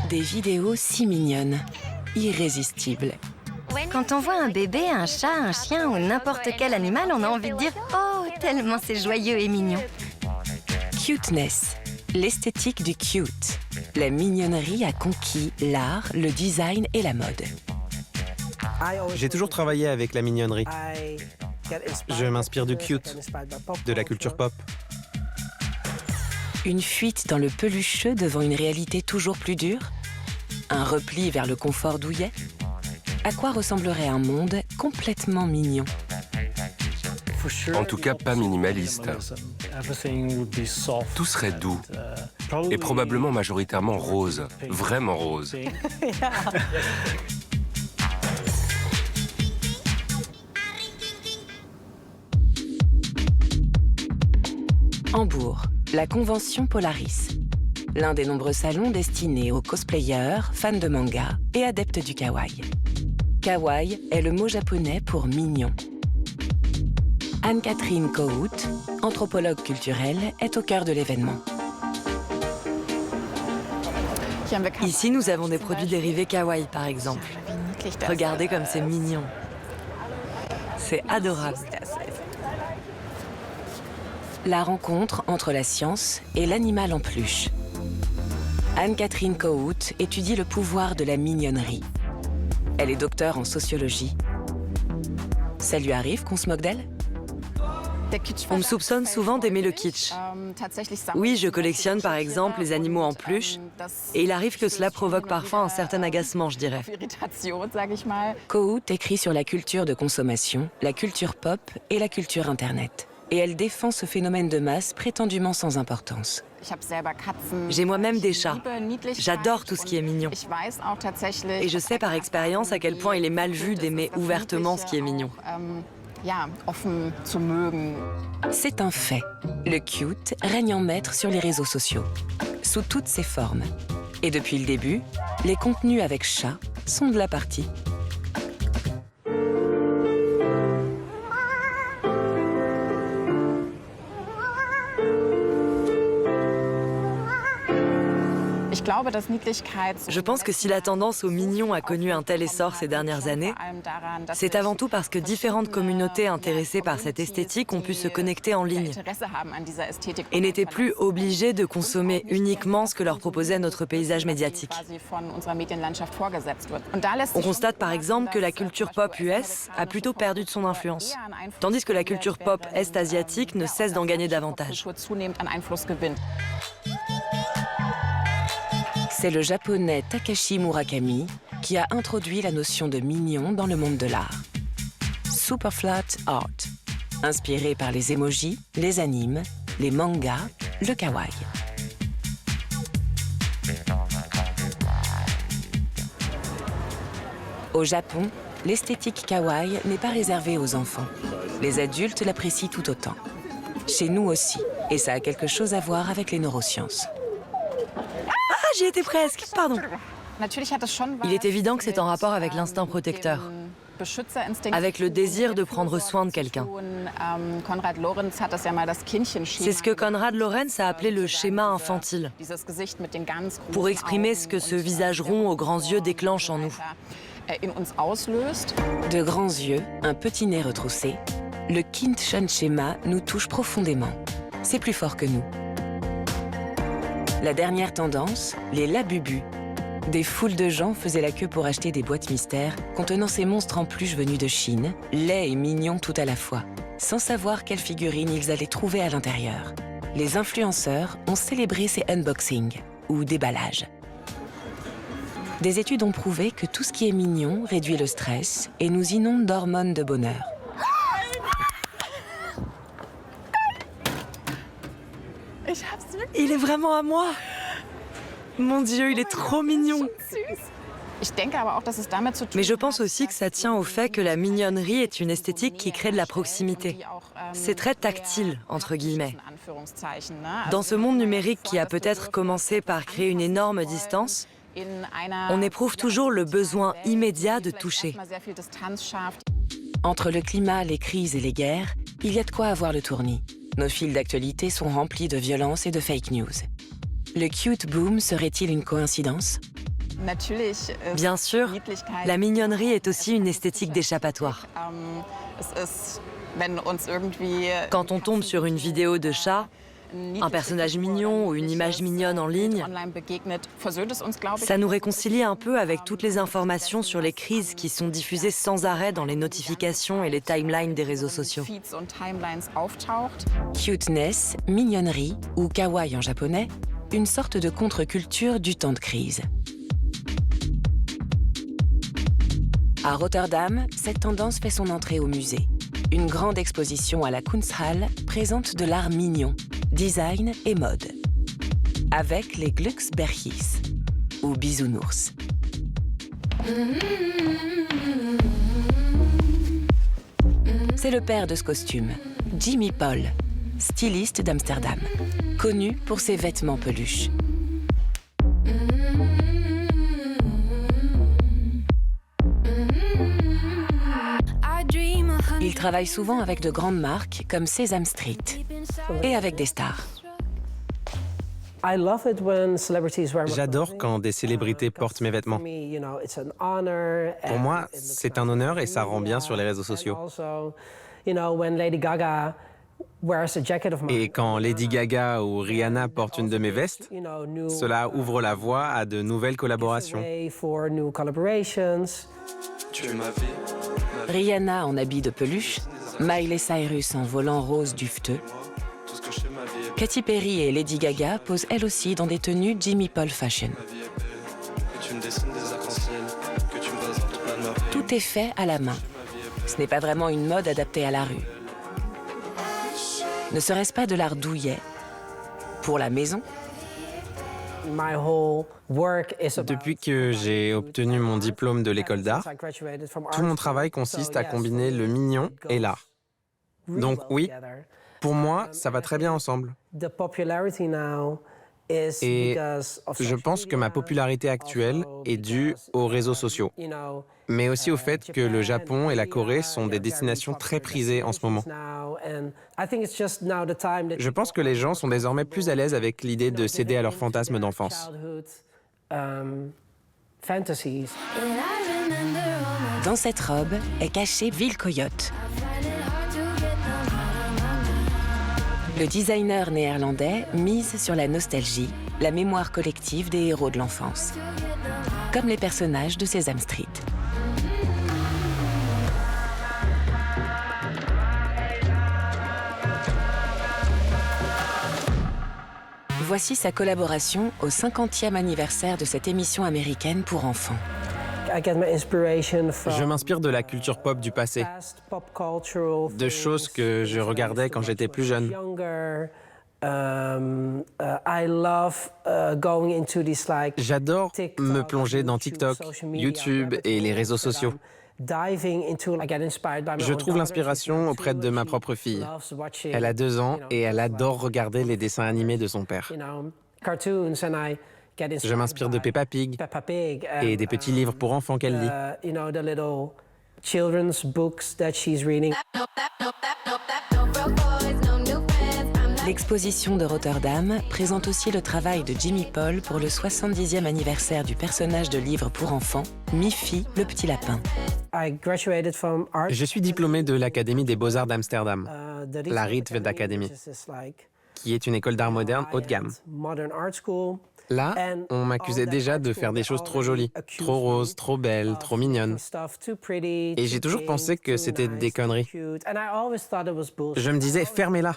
Des vidéos si mignonnes, irrésistibles. Quand on voit un bébé, un chat, un chien ou n'importe quel animal, on a envie de dire « Oh, tellement c'est joyeux et mignon ». Cuteness, l'esthétique du cute. La mignonnerie a conquis l'art, le design et la mode. J'ai toujours travaillé avec la mignonnerie. Je m'inspire du cute, de la culture pop. Une fuite dans le pelucheux devant une réalité toujours plus dure? Un repli vers le confort douillet? À quoi ressemblerait un monde complètement mignon? En tout cas, pas minimaliste. Tout serait doux. Et probablement majoritairement rose. Vraiment rose. Hambourg, la convention Polaris. L'un des nombreux salons destinés aux cosplayers, fans de manga et adeptes du kawaii. Kawaii est le mot japonais pour mignon. Anne-Catherine Kohout, anthropologue culturelle, est au cœur de l'événement. Ici, nous avons des produits dérivés kawaii, par exemple. Regardez comme c'est mignon. C'est adorable. La rencontre entre la science et l'animal en peluche. Anne-Catherine Kohout étudie le pouvoir de la mignonnerie. Elle est docteure en sociologie. Ça lui arrive qu'on se moque d'elle? On me soupçonne souvent d'aimer le kitsch. Oui, je collectionne par exemple les animaux en peluche, et il arrive que cela provoque parfois un certain agacement, je dirais. Kohout écrit sur la culture de consommation, la culture pop et la culture Internet. Et elle défend ce phénomène de masse prétendument sans importance. J'ai moi-même des chats. J'adore tout ce qui est mignon. Et je sais par expérience à quel point il est mal vu d'aimer ouvertement ce qui est mignon. C'est un fait. Le cute règne en maître sur les réseaux sociaux, sous toutes ses formes. Et depuis le début, les contenus avec chat sont de la partie. Je pense que si la tendance au mignon a connu un tel essor ces dernières années, c'est avant tout parce que différentes communautés intéressées par cette esthétique ont pu se connecter en ligne et n'étaient plus obligées de consommer uniquement ce que leur proposait notre paysage médiatique. On constate par exemple que la culture pop US a plutôt perdu de son influence, tandis que la culture pop est-asiatique ne cesse d'en gagner davantage. C'est le japonais Takashi Murakami qui a introduit la notion de mignon dans le monde de l'art. Superflat Art, inspiré par les emojis, les animes, les mangas, le kawaii. Au Japon, l'esthétique kawaii n'est pas réservée aux enfants. Les adultes l'apprécient tout autant. Chez nous aussi, et ça a quelque chose à voir avec les neurosciences. J'y étais presque, pardon. Il est évident que c'est en rapport avec l'instinct protecteur, avec le désir de prendre soin de quelqu'un. C'est ce que Konrad Lorenz a appelé le schéma infantile, pour exprimer ce que ce visage rond aux grands yeux déclenche en nous. De grands yeux, un petit nez retroussé, le Kindchen schéma nous touche profondément. C'est plus fort que nous. La dernière tendance, les labubus. Des foules de gens faisaient la queue pour acheter des boîtes mystères contenant ces monstres en peluche venus de Chine, laids et mignons tout à la fois, sans savoir quelle figurine ils allaient trouver à l'intérieur. Les influenceurs ont célébré ces unboxings, ou déballages. Des études ont prouvé que tout ce qui est mignon réduit le stress et nous inonde d'hormones de bonheur. Il est vraiment à moi. Mon Dieu, il est trop mignon. Mais je pense aussi que ça tient au fait que la mignonnerie est une esthétique qui crée de la proximité. C'est très tactile, entre guillemets. Dans ce monde numérique qui a peut-être commencé par créer une énorme distance, on éprouve toujours le besoin immédiat de toucher. Entre le climat, les crises et les guerres, il y a de quoi avoir le tournis. Nos fils d'actualité sont remplis de violence et de fake news. Le cute boom serait-il une coïncidence? Bien sûr, la mignonnerie est aussi une esthétique d'échappatoire. Quand on tombe sur une vidéo de chat, un personnage mignon ou une image mignonne en ligne, ça nous réconcilie un peu avec toutes les informations sur les crises qui sont diffusées sans arrêt dans les notifications et les timelines des réseaux sociaux. Cuteness, mignonnerie ou kawaii en japonais, une sorte de contre-culture du temps de crise. À Rotterdam, cette tendance fait son entrée au musée. Une grande exposition à la Kunsthalle présente de l'art mignon, design et mode. Avec les Glucksbergis, ou bisounours. C'est le père de ce costume, Jimmy Paul, styliste d'Amsterdam, connu pour ses vêtements peluches. Il travaille souvent avec de grandes marques comme Sesame Street et avec des stars. J'adore quand des célébrités portent mes vêtements. Pour moi, c'est un honneur et ça rend bien sur les réseaux sociaux. Et quand Lady Gaga ou Rihanna portent une de mes vestes, cela ouvre la voie à de nouvelles collaborations. Rihanna en habit de peluche, Miley Cyrus en volant rose dufteux. Katy Perry et Lady Gaga posent elles aussi dans des tenues Jimmy Paul Fashion. Tout est fait à la main. Ce n'est pas vraiment une mode adaptée à la rue. Ne serait-ce pas de l'art douillet pour la maison? Depuis que j'ai obtenu mon diplôme de l'école d'art, tout mon travail consiste à combiner le mignon et l'art. Donc oui, pour moi, ça va très bien ensemble. Et je pense que ma popularité actuelle est due aux réseaux sociaux, mais aussi au fait que le Japon et la Corée sont des destinations très prisées en ce moment. Je pense que les gens sont désormais plus à l'aise avec l'idée de céder à leurs fantasmes d'enfance. Dans cette robe est caché Will Coyote. Le designer néerlandais mise sur la nostalgie, la mémoire collective des héros de l'enfance, comme les personnages de Sesame Street. Voici sa collaboration au 50e anniversaire de cette émission américaine pour enfants. Je m'inspire de la culture pop du passé, de choses que je regardais quand j'étais plus jeune. J'adore me plonger dans TikTok, YouTube et les réseaux sociaux. Je trouve l'inspiration auprès de ma propre fille. Elle a 2 ans et elle adore regarder les dessins animés de son père. Je m'inspire de Peppa Pig et des petits livres pour enfants qu'elle lit. L'exposition de Rotterdam présente aussi le travail de Jimmy Paul pour le 70e anniversaire du personnage de livre pour enfants, Miffy, le petit lapin. Je suis diplômé de l'Académie des Beaux-Arts d'Amsterdam, la Rietveld Academy, qui est une école d'art moderne haut de gamme. Là, on m'accusait déjà de faire des choses trop jolies, trop roses, trop belles, trop mignonnes. Et j'ai toujours pensé que c'était des conneries. Je me disais, fermez-la.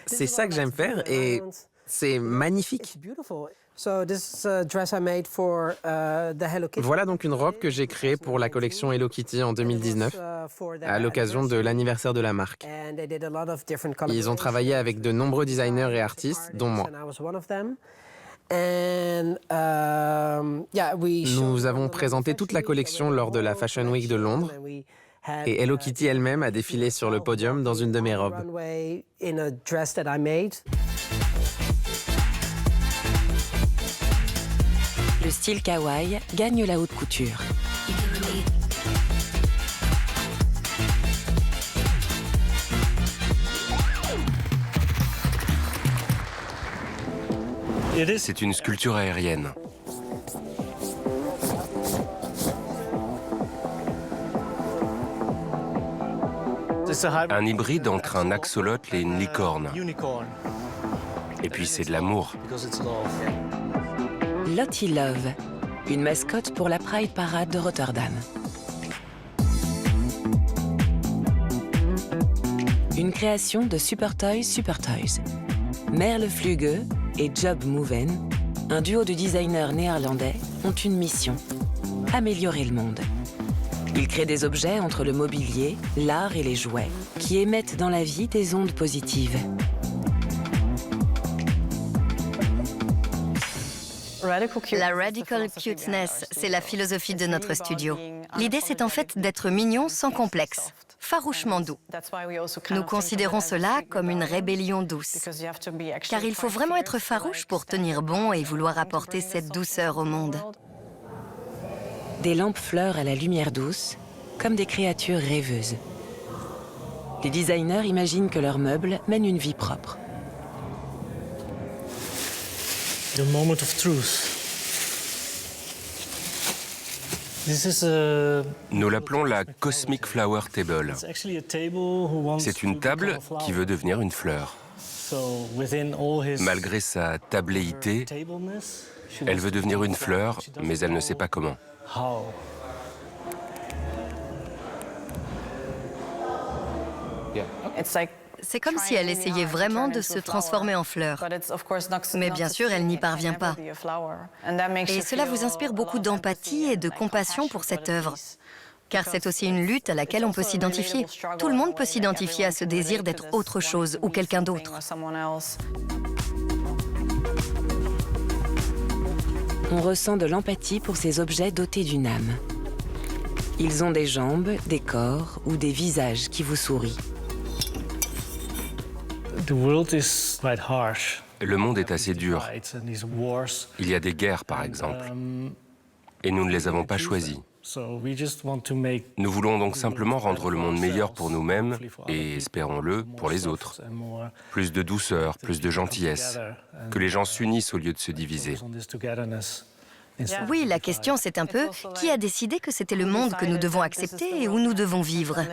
C'est ça que j'aime faire et c'est magnifique. Voilà donc une robe que j'ai créée pour la collection Hello Kitty en 2019, à l'occasion de l'anniversaire de la marque. Ils ont travaillé avec de nombreux designers et artistes, dont moi. Nous avons présenté toute la collection lors de la Fashion Week de Londres et Hello Kitty elle-même a défilé sur le podium dans une de mes robes. Le style kawaii gagne la haute couture. C'est une sculpture aérienne. Un hybride entre un axoloot et une licorne. Et puis c'est de l'amour. Lottie Love, une mascotte pour la Pride Parade de Rotterdam. Une création de Super Toys. Merle Fluge et Job Mouven, un duo de designers néerlandais, ont une mission: améliorer le monde. Ils créent des objets entre le mobilier, l'art et les jouets qui émettent dans la vie des ondes positives. La Radical Cuteness, c'est la philosophie de notre studio. L'idée, c'est en fait d'être mignon sans complexe, farouchement doux. Nous considérons cela comme une rébellion douce. Car il faut vraiment être farouche pour tenir bon et vouloir apporter cette douceur au monde. Des lampes fleurs à la lumière douce, comme des créatures rêveuses. Les designers imaginent que leurs meubles mènent une vie propre. The moment of truth. Nous l'appelons la Cosmic Flower Table. C'est une table qui veut devenir une fleur. Malgré sa tabléité, elle veut devenir une fleur, mais elle ne sait pas comment. C'est comme si elle essayait vraiment de se transformer en fleur. Mais bien sûr, elle n'y parvient pas. Et cela vous inspire beaucoup d'empathie et de compassion pour cette œuvre. Car c'est aussi une lutte à laquelle on peut s'identifier. Tout le monde peut s'identifier à ce désir d'être autre chose ou quelqu'un d'autre. On ressent de l'empathie pour ces objets dotés d'une âme. Ils ont des jambes, des corps ou des visages qui vous sourient. Le monde est assez dur. Il y a des guerres, par exemple. Et nous ne les avons pas choisies. Nous voulons donc simplement rendre le monde meilleur pour nous-mêmes et, espérons-le, pour les autres. Plus de douceur, plus de gentillesse. Que les gens s'unissent au lieu de se diviser. Oui, la question c'est un peu qui a décidé que c'était le monde que nous devons accepter et où nous devons vivre.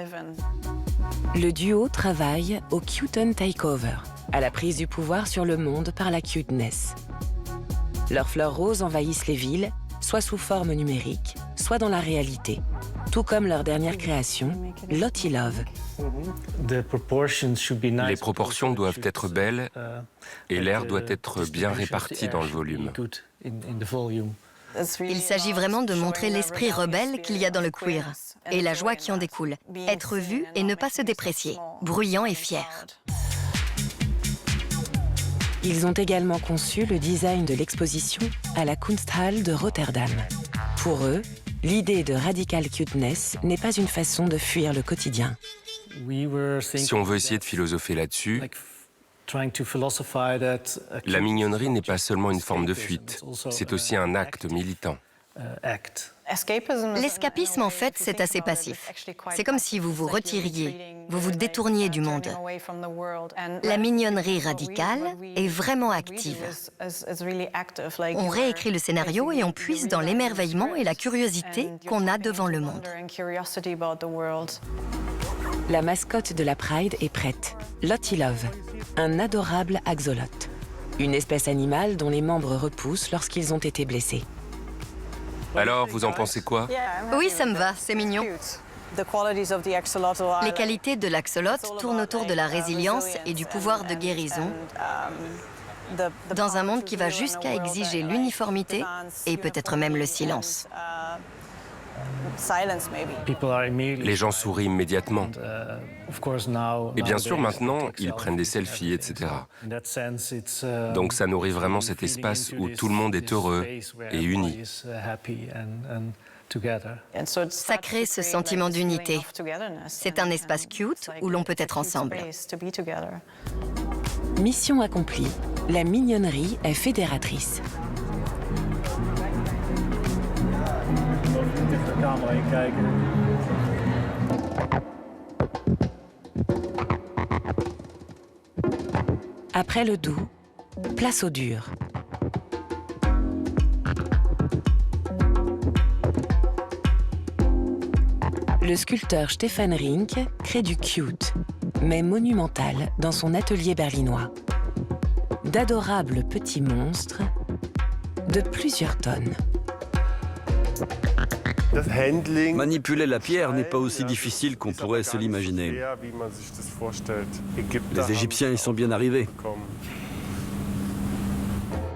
Le duo travaille au Cuton Takeover, à la prise du pouvoir sur le monde par la cuteness. Leurs fleurs roses envahissent les villes, soit sous forme numérique, soit dans la réalité, tout comme leur dernière création, Lottie Love. Les proportions doivent être belles et l'air doit être bien réparti dans le volume. Il s'agit vraiment de montrer l'esprit rebelle qu'il y a dans le queer et la joie qui en découle. Être vu et ne pas se déprécier, bruyant et fier. Ils ont également conçu le design de l'exposition à la Kunsthalle de Rotterdam. Pour eux, l'idée de radical cuteness n'est pas une façon de fuir le quotidien. Si on veut essayer de philosopher là-dessus, la mignonnerie n'est pas seulement une forme de fuite, c'est aussi un acte militant. L'escapisme, en fait, c'est assez passif. C'est comme si vous vous retiriez, vous vous détourniez du monde. La mignonnerie radicale est vraiment active. On réécrit le scénario et on puise dans l'émerveillement et la curiosité qu'on a devant le monde. La mascotte de la Pride est prête, Lottie Love, un adorable axolote. Une espèce animale dont les membres repoussent lorsqu'ils ont été blessés. Alors, vous en pensez quoi? Oui, ça me va, c'est mignon. Les qualités de l'axolote tournent autour de la résilience et du pouvoir de guérison dans un monde qui va jusqu'à exiger l'uniformité et peut-être même le silence. Les gens sourient immédiatement. Et bien sûr, maintenant, ils prennent des selfies, etc. Donc ça nourrit vraiment cet espace où tout le monde est heureux et uni. Ça crée ce sentiment d'unité. C'est un espace cute où l'on peut être ensemble. Mission accomplie, la mignonnerie est fédératrice. Après le doux, place au dur. le sculpteur Stefan Rink crée du cute, mais monumental dans son atelier berlinois. D'adorables petits monstres de plusieurs tonnes. Manipuler la pierre n'est pas aussi difficile qu'on pourrait se l'imaginer. Les Égyptiens y sont bien arrivés.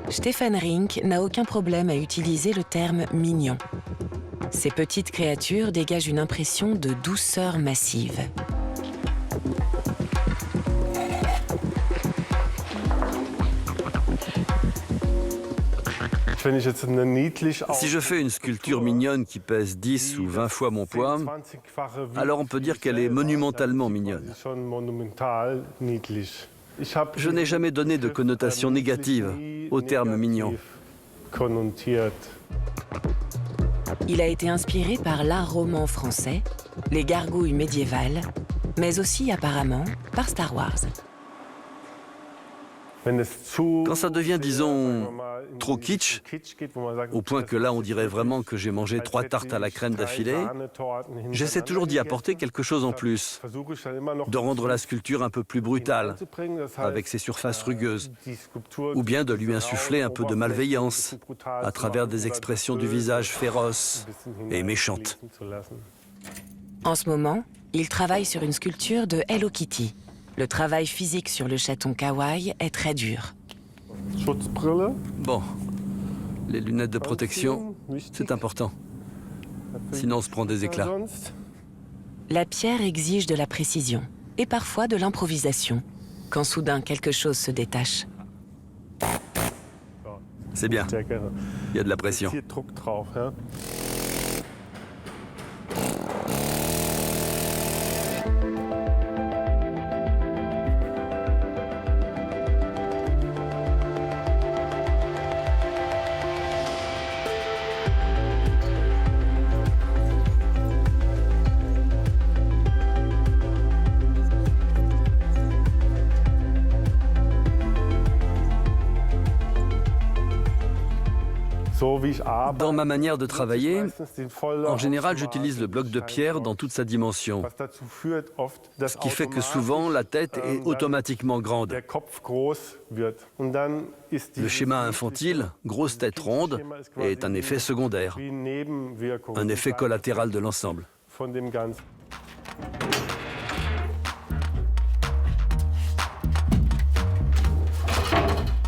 Stefan Rink n'a aucun problème à utiliser le terme « mignon ». Ces petites créatures dégagent une impression de douceur massive. Si je fais une sculpture mignonne qui pèse 10 ou 20 fois mon poids, alors on peut dire qu'elle est monumentalement mignonne. Je n'ai jamais donné de connotation négative au terme mignon. Il a été inspiré par l'art roman français, les gargouilles médiévales, mais aussi apparemment par Star Wars. Quand ça devient, disons, trop kitsch, au point que là on dirait vraiment que j'ai mangé 3 tartes à la crème d'affilée, j'essaie toujours d'y apporter quelque chose en plus, de rendre la sculpture un peu plus brutale, avec ses surfaces rugueuses, ou bien de lui insuffler un peu de malveillance, à travers des expressions du visage féroces et méchantes. En ce moment, il travaille sur une sculpture de Hello Kitty. Le travail physique sur le chaton kawaii est très dur. Bon, les lunettes de protection, c'est important. Sinon on se prend des éclats. La pierre exige de la précision et parfois de l'improvisation, quand soudain quelque chose se détache. C'est bien, il y a de la pression. Dans ma manière de travailler, en général, j'utilise le bloc de pierre dans toute sa dimension, ce qui fait que souvent, la tête est automatiquement grande. Le schéma infantile, grosse tête ronde, est un effet secondaire, un effet collatéral de l'ensemble.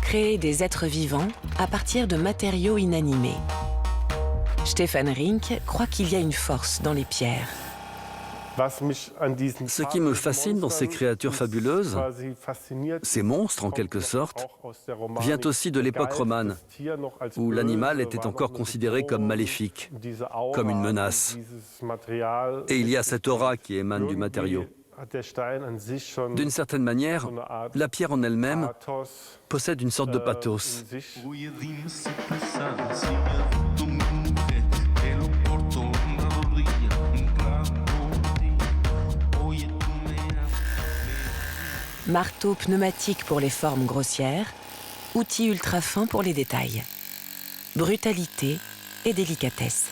Créer des êtres vivants à partir de matériaux inanimés. Stefan Rink croit qu'il y a une force dans les pierres. Ce qui me fascine dans ces créatures fabuleuses, ces monstres en quelque sorte, vient aussi de l'époque romane, où l'animal était encore considéré comme maléfique, comme une menace. Et il y a cette aura qui émane du matériau. D'une certaine manière, la pierre en elle-même possède une sorte de pathos. Marteau pneumatique pour les formes grossières, outil ultra fin pour les détails. Brutalité et délicatesse.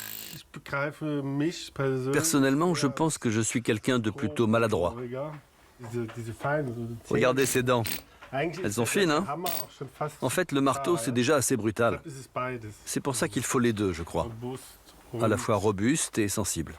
Personnellement, je pense que je suis quelqu'un de plutôt maladroit. Regardez ces dents. Elles sont fines, hein? En fait, le marteau, c'est déjà assez brutal. C'est pour ça qu'il faut les deux, je crois. À la fois robuste et sensible.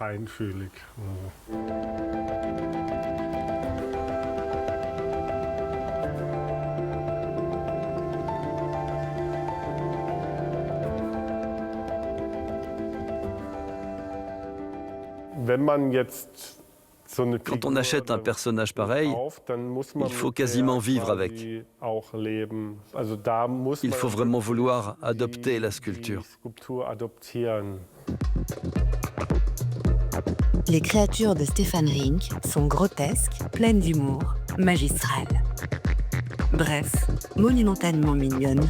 Quand on achète un personnage pareil, il faut quasiment vivre avec. Il faut vraiment vouloir adopter la sculpture. Les créatures de Stefan Rink sont grotesques, pleines d'humour, magistrales. Bref, monumentalement mignonnes.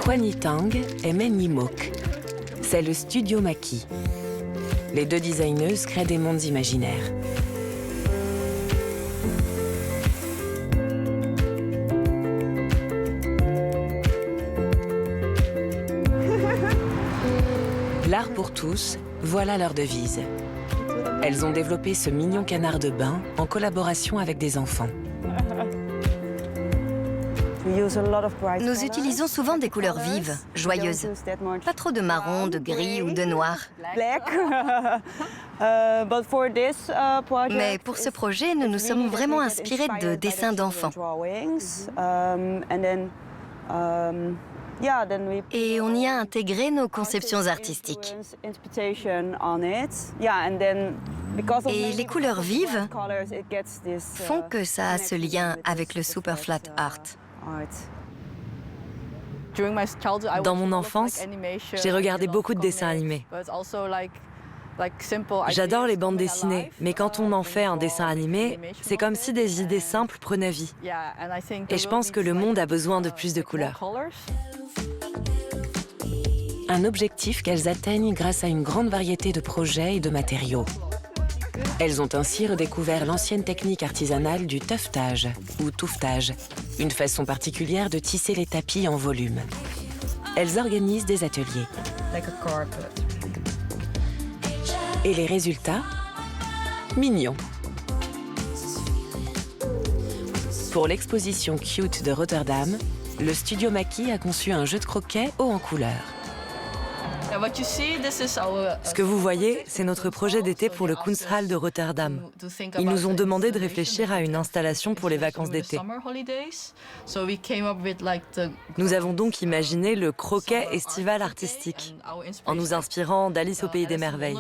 Huan Yitang et Men Yimok. C'est le studio Maki. Les deux designeuses créent des mondes imaginaires. L'art pour tous, voilà leur devise. Elles ont développé ce mignon canard de bain en collaboration avec des enfants. Nous utilisons souvent des couleurs vives, joyeuses. Pas trop de marron, de gris ou de noir. Mais pour ce projet, nous nous sommes vraiment inspirés de dessins d'enfants. Et on y a intégré nos conceptions artistiques. Et les couleurs vives font que ça a ce lien avec le super flat art. Dans mon enfance, j'ai regardé beaucoup de dessins animés. J'adore les bandes dessinées, mais quand on en fait un dessin animé, c'est comme si des idées simples prenaient vie. Et je pense que le monde a besoin de plus de couleurs. Un objectif qu'elles atteignent grâce à une grande variété de projets et de matériaux. Elles ont ainsi redécouvert l'ancienne technique artisanale du tuftage ou touffetage, une façon particulière de tisser les tapis en volume. Elles organisent des ateliers. Et les résultats? Mignons. Pour l'exposition Cute de Rotterdam, le studio Maki a conçu un jeu de croquet haut en couleurs. Ce que vous voyez, c'est notre projet d'été pour le Kunsthalle de Rotterdam. Ils nous ont demandé de réfléchir à une installation pour les vacances d'été. Nous avons donc imaginé le croquet estival artistique, en nous inspirant d'Alice au Pays des Merveilles.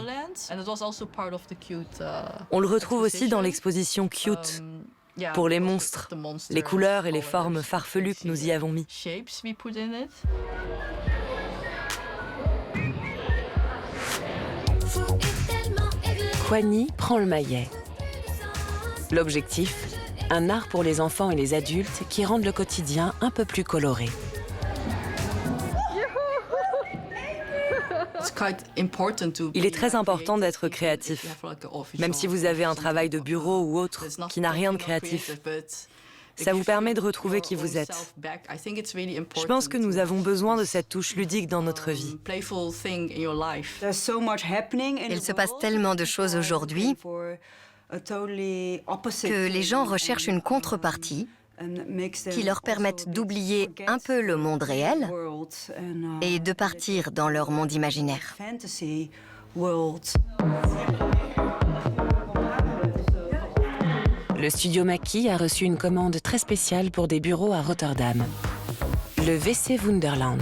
On le retrouve aussi dans l'exposition Cute, pour les monstres, les couleurs et les formes farfelues que nous y avons mis. Kwani prend le maillet. L'objectif, un art pour les enfants et les adultes qui rendent le quotidien un peu plus coloré. Il est très important d'être créatif, même si vous avez un travail de bureau ou autre qui n'a rien de créatif. Ça vous permet de retrouver qui vous êtes. Je pense que nous avons besoin de cette touche ludique dans notre vie. Il se passe tellement de choses aujourd'hui que les gens recherchent une contrepartie qui leur permette d'oublier un peu le monde réel et de partir dans leur monde imaginaire. Le studio Maki a reçu une commande très spéciale pour des bureaux à Rotterdam. Le WC Wunderland.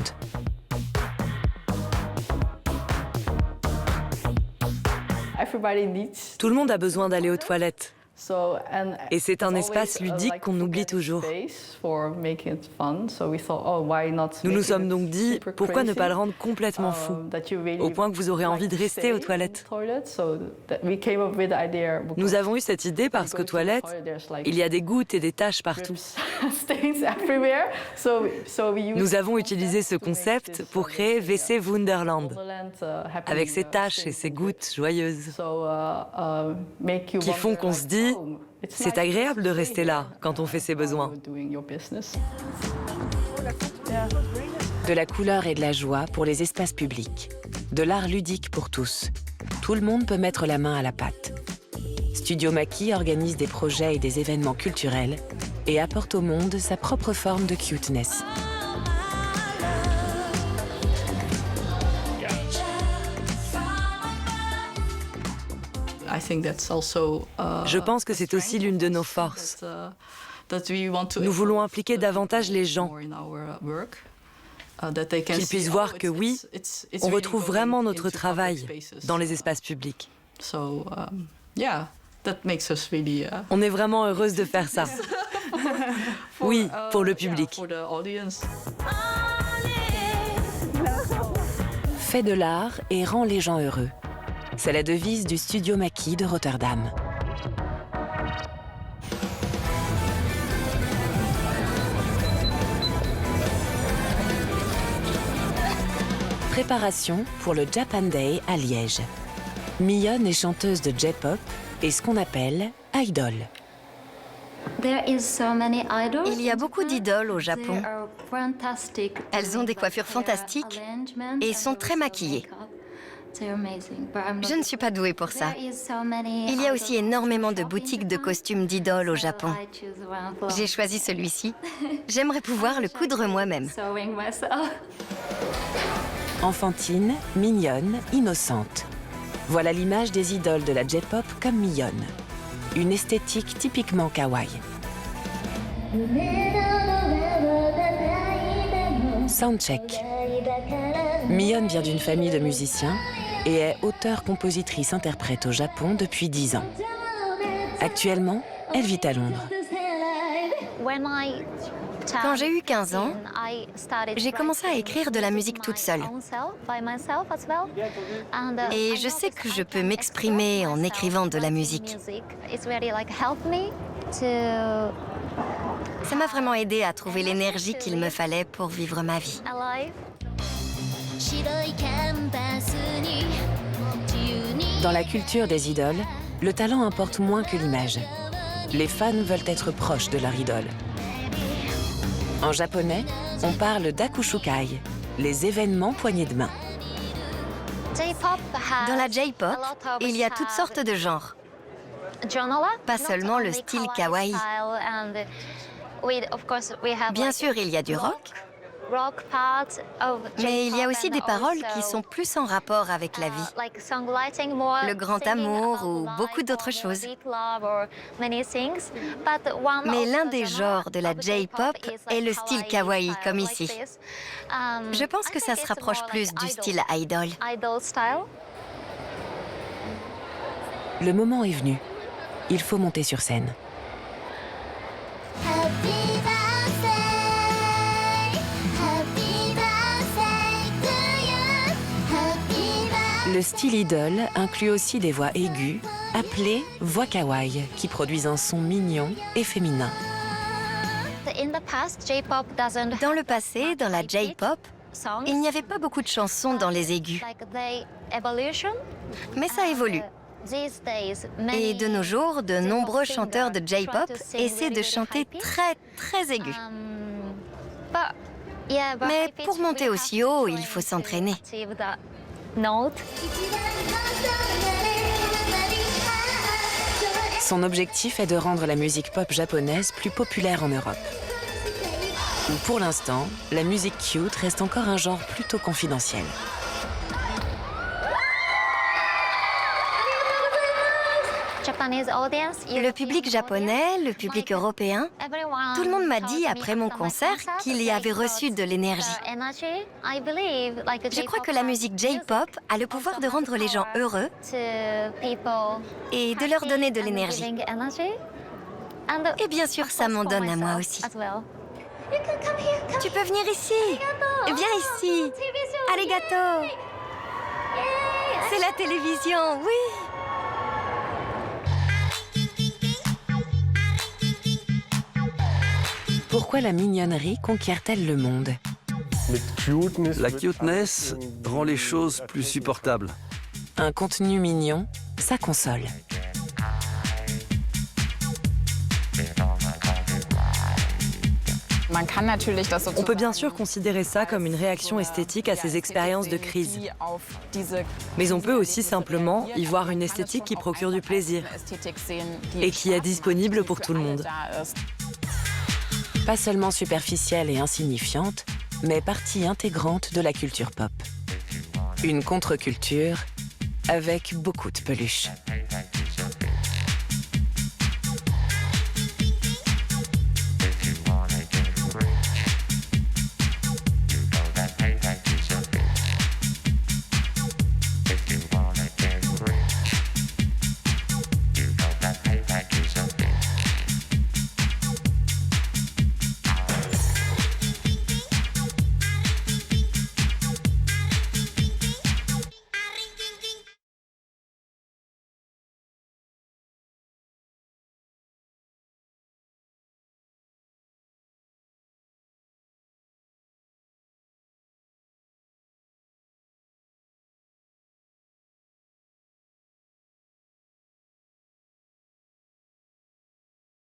Tout le monde a besoin d'aller aux toilettes. Et c'est un espace ludique qu'on oublie toujours. Nous nous sommes donc dit, pourquoi ne pas le rendre complètement fou, au point que vous aurez envie de rester aux toilettes. Nous avons eu cette idée parce qu'aux toilettes, il y a des gouttes et des taches partout. Nous avont utilisé ce concept pour créer WC Wunderland, avec ces taches et ces gouttes joyeuses, qui font qu'on se dit, c'est agréable de rester là quand on fait ses besoins. De la couleur et de la joie pour les espaces publics. De l'art ludique pour tous. Tout le monde peut mettre la main à la pâte. Studio Maki organise des projets et des événements culturels et apporte au monde sa propre forme de cuteness. Je pense que c'est aussi l'une de nos forces. Nous voulons impliquer davantage les gens, qu'ils puissent voir que oui, on retrouve vraiment notre travail dans les espaces publics. On est vraiment heureuse de faire ça. Oui, pour le public. Fais de l'art et rends les gens heureux. C'est la devise du studio Maki de Rotterdam. Préparation pour le Japan Day à Liège. Mionne est chanteuse de J-pop et ce qu'on appelle idol. Il y a beaucoup d'idoles au Japon. Elles ont des coiffures fantastiques et sont très maquillées. Je ne suis pas douée pour ça. Il y a aussi énormément de boutiques de costumes d'idoles au Japon. J'ai choisi celui-ci. J'aimerais pouvoir le coudre moi-même. Enfantine, mignonne, innocente. Voilà l'image des idoles de la J-pop comme mignonne. Une esthétique typiquement kawaii. Soundcheck. Miyeon vient d'une famille de musiciens et est auteure-compositrice-interprète au Japon depuis 10 ans. Actuellement, elle vit à Londres. Quand j'ai eu 15 ans, j'ai commencé à écrire de la musique toute seule. Et je sais que je peux m'exprimer en écrivant de la musique. Ça m'a vraiment aidé à trouver l'énergie qu'il me fallait pour vivre ma vie. Dans la culture des idoles, le talent importe moins que l'image. Les fans veulent être proches de leur idole. En japonais, on parle d'Akushukai, les événements poignées de main. Dans la J-pop, il y a toutes sortes de genres. Pas seulement le style kawaii. Bien sûr, il y a du rock, mais il y a aussi des paroles qui sont plus en rapport avec la vie. Le grand amour ou beaucoup d'autres choses. Mais l'un des genres de la J-pop est le style kawaii, comme ici. Je pense que ça se rapproche plus du style idol. Le moment est venu. Il faut monter sur scène. Le style idol inclut aussi des voix aiguës, appelées voix kawaii, qui produisent un son mignon et féminin. Dans le passé, dans la J-pop, il n'y avait pas beaucoup de chansons dans les aigus. Mais ça évolue. Et de nos jours, de nombreux chanteurs de J-pop essaient de chanter très, très aigus. Mais pour monter aussi haut, il faut s'entraîner. Son objectif est de rendre la musique pop japonaise plus populaire en Europe. Où pour l'instant, la musique cute reste encore un genre plutôt confidentiel. Le public japonais, le public européen, tout le monde m'a dit après mon concert qu'il y avait reçu de l'énergie. Je crois que la musique J-pop a le pouvoir de rendre les gens heureux et de leur donner de l'énergie. Et bien sûr, ça m'en donne à moi aussi. Tu peux venir ici. Viens ici. Arigato. C'est la télévision, oui. Pourquoi la mignonnerie conquiert-elle le monde? La cuteness rend les choses plus supportables. Un contenu mignon, ça console. On peut bien sûr considérer ça comme une réaction esthétique à ces expériences de crise. Mais on peut aussi simplement y voir une esthétique qui procure du plaisir et qui est disponible pour tout le monde. Pas seulement superficielle et insignifiante, mais partie intégrante de la culture pop. Une contre-culture avec beaucoup de peluches.